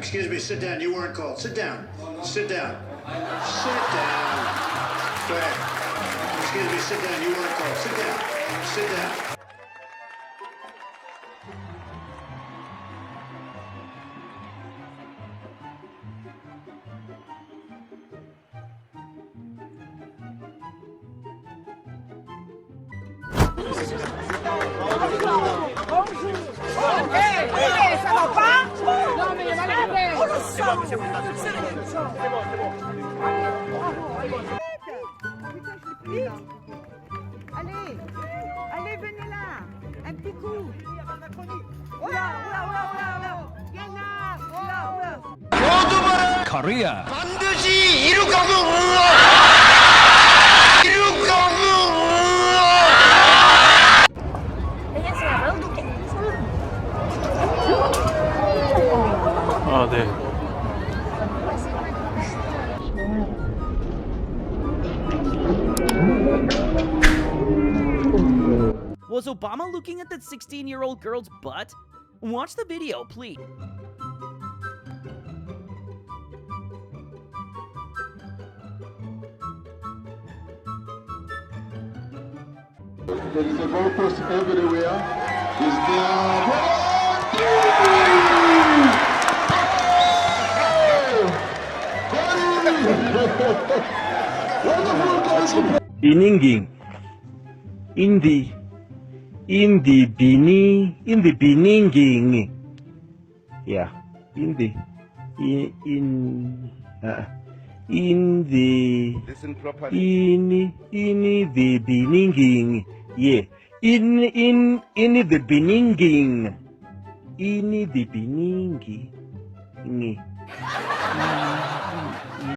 Excuse me, sit down. You weren't called. Sit down. Sit down. Sit down. Go ahead. Excuse me, sit down. You weren't called. Sit down. Sit down. Ça va pas? Non mais il va l'arrêter. Vite. Allez, allez, venez là. Un petit coup. Oula, oula, oula, oula, oula. Viens là. Oula, oula. Korea. 반드시 이룰 거고. 이룰 거고. 아, 네. Was Obama looking at that 16-year-old girl's butt? Watch the video, please. There is a goalpost everywhere. Is there? 비닝깅 비닝깅 yeah in the 비닝깅 yeah in the 비닝깅